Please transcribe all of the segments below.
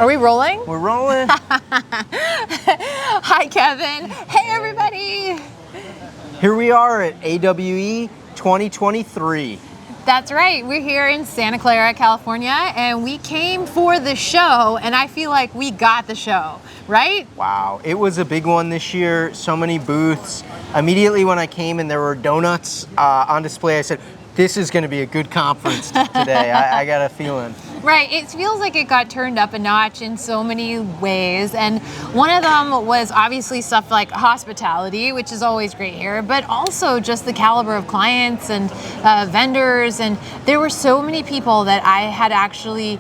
Are we rolling? We're rolling. Hi, Kevin. Hey, everybody. Here we are at AWE 2023. That's right. We're here in Santa Clara, California, and we came for the show, and I feel like we got the show, right? Wow, it was a big one this year. So many booths. Immediately when I came and there were donuts on display, I said, this is going to be a good conference today. I got a feeling. Right, it feels like it got turned up a notch in so many ways, and one of them was obviously stuff like hospitality, which is always great here, but also just the caliber of clients and vendors, and there were so many people that I had actually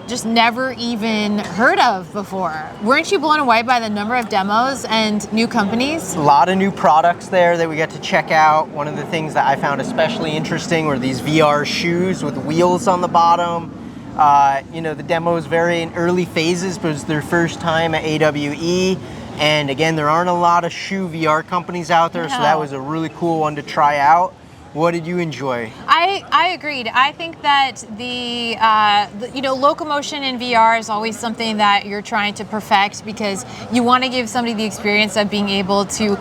just never even heard of before. Weren't you blown away by the number of demos and new companies? A lot of new products there that we got to check out. One of the things that I found especially interesting were these VR shoes with wheels on the bottom. You know, the demo is very in early phases, but it's their first time at AWE. And again, there aren't a lot of shoe VR companies out there, so that was a really cool one to try out. What did you enjoy? I agreed. I think that the locomotion in VR is always something that you're trying to perfect because you want to give somebody the experience of being able to,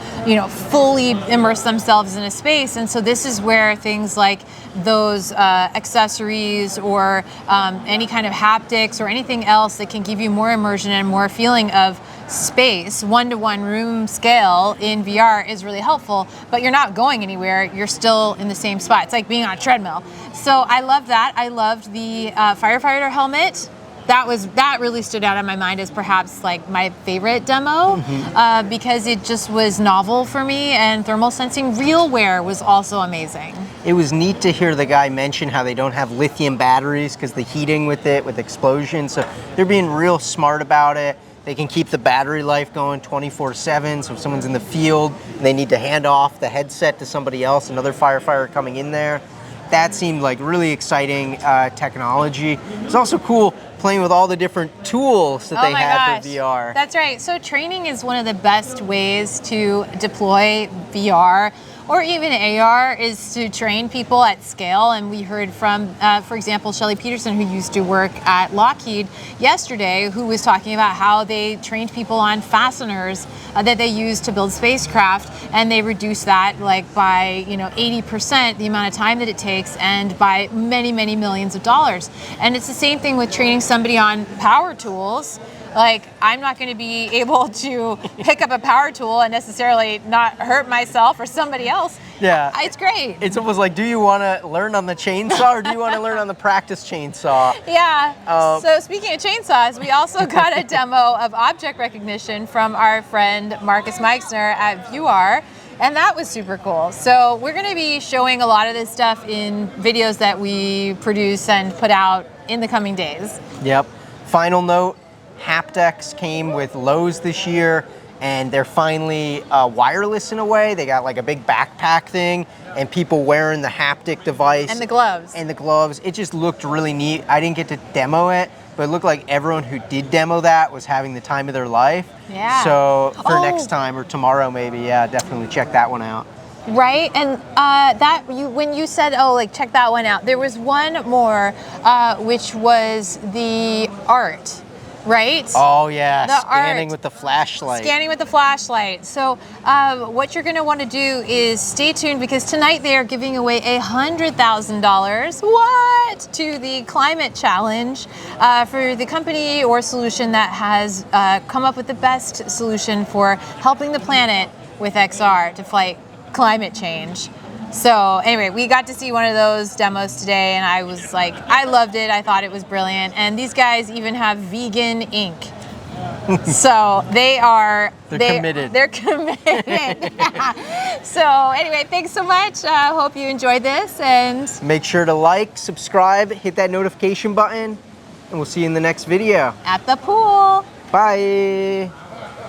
fully immerse themselves in a space. And so this is where things like those accessories or any kind of haptics or anything else that can give you more immersion and more feeling of space, one-to-one room scale in VR is really helpful, but you're not going anywhere. You're still in the same spot. It's like being on a treadmill. So I love that. I loved the firefighter helmet. That really stood out in my mind as perhaps like my favorite demo because it just was novel for me, and thermal sensing real wear was also amazing. It was neat to hear the guy mention how they don't have lithium batteries because the heating with explosions. So they're being real smart about it. They can keep the battery life going 24/7, so if someone's in the field and they need to hand off the headset to somebody else, another firefighter coming in there. That seemed like really exciting technology. It's also cool playing with all the different tools that they had for VR. That's right. So training is one of the best ways to deploy VR or even AR is to train people at scale. And we heard from, for example, Shelley Peterson, who used to work at Lockheed yesterday, who was talking about how they trained people on fasteners that they use to build spacecraft, and they reduced that by 80% the amount of time that it takes, and by many, many millions of dollars. And it's the same thing with training somebody on power tools. Like, I'm not going to be able to pick up a power tool and necessarily not hurt myself or somebody else. Yeah. It's great. It's almost like, do you want to learn on the chainsaw or do you want to learn on the practice chainsaw? Yeah. So speaking of chainsaws, we also got a demo of object recognition from our friend Marcus Meixner at ViewR. And that was super cool. So we're going to be showing a lot of this stuff in videos that we produce and put out in the coming days. Yep. Final note. Haptics came with Lowe's this year, and they're finally wireless in a way. They got like a big backpack thing, and people wearing the haptic device. And the gloves. And the gloves. It just looked really neat. I didn't get to demo it, but it looked like everyone who did demo that was having the time of their life. Yeah. So for next time or tomorrow maybe, yeah, definitely check that one out. Right, and when you said, check that one out, there was one more, which was the art. Right? Oh yeah, scanning with the flashlight. Scanning with the flashlight. So what you're going to want to do is stay tuned, because tonight they are giving away $100,000 to the climate challenge for the company or solution that has come up with the best solution for helping the planet with XR to fight climate change. So anyway, we got to see one of those demos today, and I was like, I loved it. I thought it was brilliant. And these guys even have vegan ink. So they're committed. They're committed. So anyway, thanks so much. Hope you enjoyed this, and make sure to like, subscribe, hit that notification button, and we'll see you in the next video. At the pool. Bye.